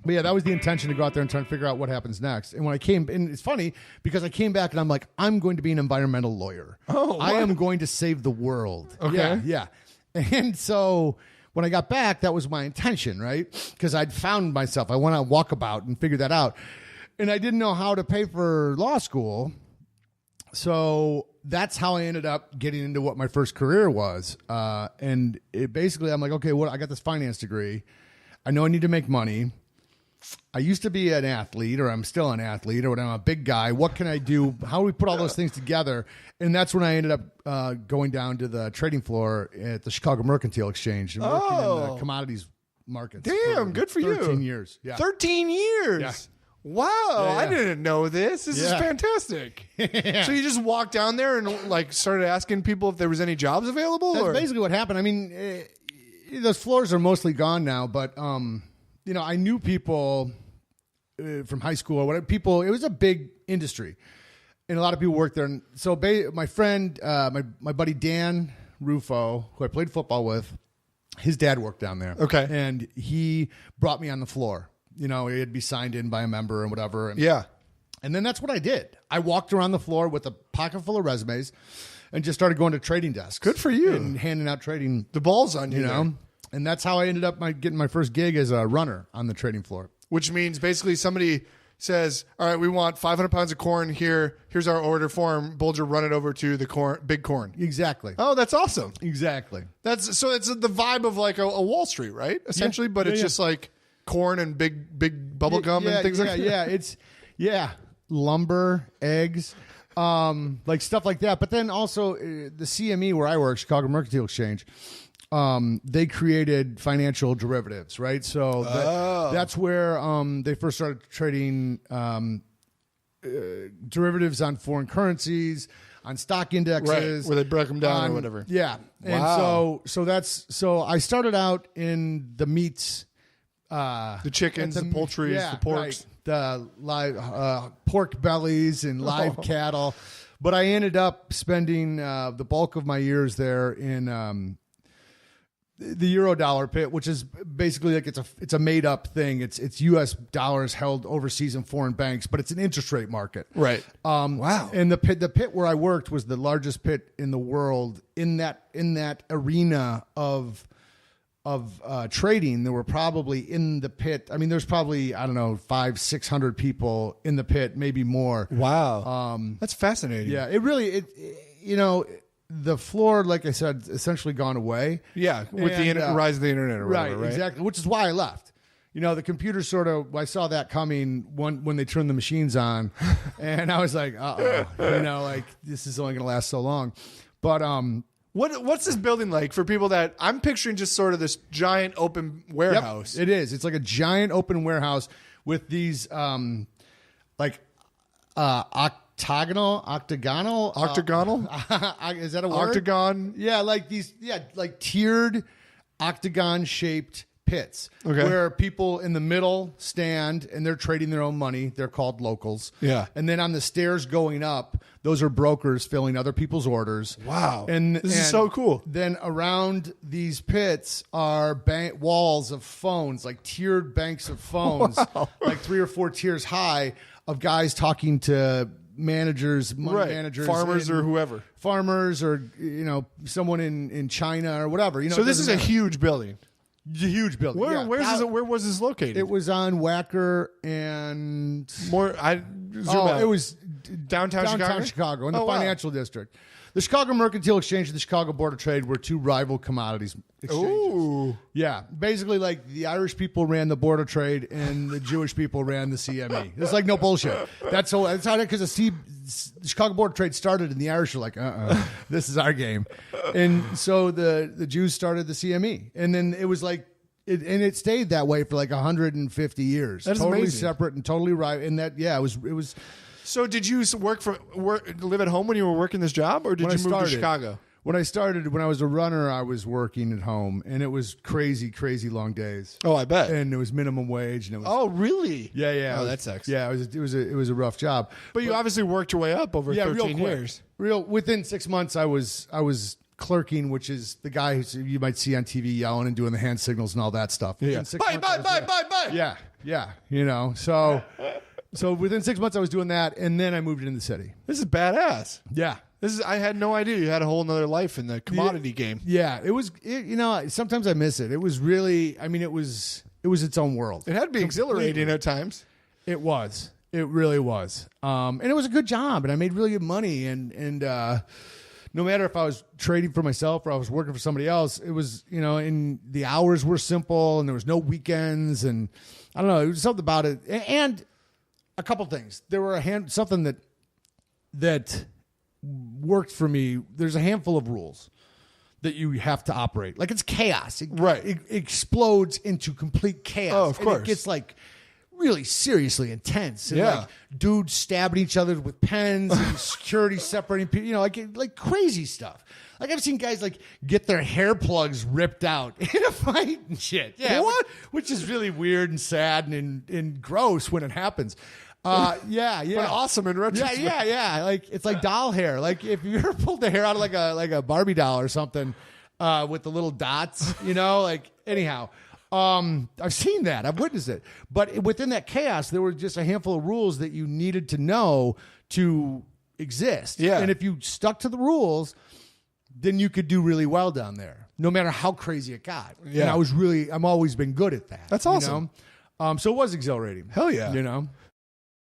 But yeah, that was the intention, to go out there and try and figure out what happens next. And when I came, and it's funny because I came back and I'm like, I'm going to be an environmental lawyer. Oh, I am going to save the world. Okay. Yeah. And so when I got back, that was my intention, right? Because I'd found myself. I went on walkabout and figured that out. And I didn't know how to pay for law school. So that's how I ended up getting into what my first career was. And it basically, I'm like, okay, well, I got this finance degree. I know I need to make money. I used to be an athlete, or I'm still an athlete, or I'm a big guy. What can I do? How do we put all those things together? And that's when I ended up going down to the trading floor at the Chicago Mercantile Exchange and working in the commodities markets. Damn, good for 13 years. Yeah. 13 years. Yeah. Wow, Yeah. I didn't know this. This is fantastic. So you just walked down there and like started asking people if there was any jobs available? That's or? basically what happened. I mean, those floors are mostly gone now, but you know, I knew people from high school or whatever. People, it was a big industry, and a lot of people worked there. And so, my friend, my buddy Dan Rufo, who I played football with, his dad worked down there. Okay, and he brought me on the floor. You know, he'd be signed in by a member and whatever. And, yeah, and then that's what I did. I walked around the floor with a pocket full of resumes, and just started going to trading desks. Good for you. And handing out trading. The ball's on you, You know. And that's how I ended up getting my first gig as a runner on the trading floor. Which means basically somebody says, all right, we want 500 pounds of corn here. Here's our order form. Bolger, run it over to the big corn. Exactly. Oh, that's awesome. Exactly. It's the vibe of like a Wall Street, right? Essentially, but it's just like corn and big bubble gum and things like that. Yeah, it's lumber, eggs, like stuff like that. But then also the CME where I work, Chicago Mercantile Exchange, they created financial derivatives, right? So that's where they first started trading derivatives on foreign currencies, on stock indexes, right, where they broke them down or whatever. Yeah, wow. And so I started out in the meats. The chickens, the poultry, the porks. Right. The live pork bellies and live cattle. But I ended up spending the bulk of my years there in the Eurodollar pit, which is basically like it's a made up thing. It's U.S. dollars held overseas in foreign banks, but it's an interest rate market. Right. Wow. And the pit where I worked was the largest pit in the world in that arena of trading. There were probably in the pit. I mean, there's probably, I don't know, 500-600 people in the pit, maybe more. Wow. That's fascinating. Yeah, you know, the floor, like I said, essentially gone away. Yeah. With the rise of the internet or whatever, right? Exactly. Which is why I left. You know, the computer I saw that coming when they turned the machines on, and I was like, you know, like this is only going to last so long. But, what's this building like for people that I'm picturing just sort of this giant open warehouse? Yep, it is. It's like a giant open warehouse with these like octagonal. Is that a word? Octagon. Yeah, like these. Yeah, like tiered octagon shaped pits where people in the middle stand and they're trading their own money. They're called locals. Yeah. And then on the stairs going up, those are brokers filling other people's orders. Wow. And this is so cool. Then around these pits are walls of phones, like tiered banks of phones, like 3 or 4 tiers high of guys talking to managers, money managers, farmers or whoever. Farmers or, you know, someone in China or whatever. You know, so this is a huge building. It's a huge building. Where was this located? It was on Wacker and it was downtown Chicago in the financial district. The Chicago Mercantile Exchange and the Chicago Board of Trade were two rival commodities exchanges. Ooh. Yeah, basically like the Irish people ran the Board of Trade and the Jewish people ran the CME. It's like no bullshit. That's how because the Chicago Board of Trade started and the Irish were like, this is our game. And so the Jews started the CME. And then it was like, it stayed that way for like 150 years. That's totally amazing. Separate and totally right. And that, it was. So did you live at home when you were working this job, or did you move to Chicago? When I was a runner, I was working at home, and it was crazy, crazy long days. Oh, I bet. And it was minimum wage, and it was. Oh, really? Yeah. Oh, that sucks. Yeah, it was a rough job. But you obviously worked your way up over 13 years. Within 6 months, I was clerking, which is the guy who you might see on TV yelling and doing the hand signals and all that stuff. Yeah. Bye. Yeah. So within 6 months I was doing that, and then I moved into the city. This is badass. Yeah. I had no idea you had a whole nother life in the commodity game. Yeah. Sometimes I miss it. It was really, it was its own world. It had to be exhilarating at times. It was. It really was. And it was a good job, and I made really good money. And no matter if I was trading for myself or I was working for somebody else, it was, and the hours were simple, and there was no weekends, and I don't know, it was something about it. And a couple things. There were something that worked for me. There's a handful of rules that you have to operate. Like, it's chaos. It explodes into complete chaos. Oh, of course. And it gets really seriously intense. And dudes stabbing each other with pens and security separating people, like crazy stuff. Like, I've seen guys get their hair plugs ripped out in a fight and shit. Yeah. What? Which is really weird and sad and gross when it happens. Yeah. But awesome in retrospect. Yeah. Like, it's like doll hair. Like, if you ever pulled the hair out of like a Barbie doll or something, with the little dots, anyhow. I've seen that. I've witnessed it. But within that chaos, there were just a handful of rules that you needed to know to exist. Yeah. And if you stuck to the rules, then you could do really well down there, no matter how crazy it got. Yeah. And I've always been good at that. That's awesome. So it was exhilarating. Hell yeah.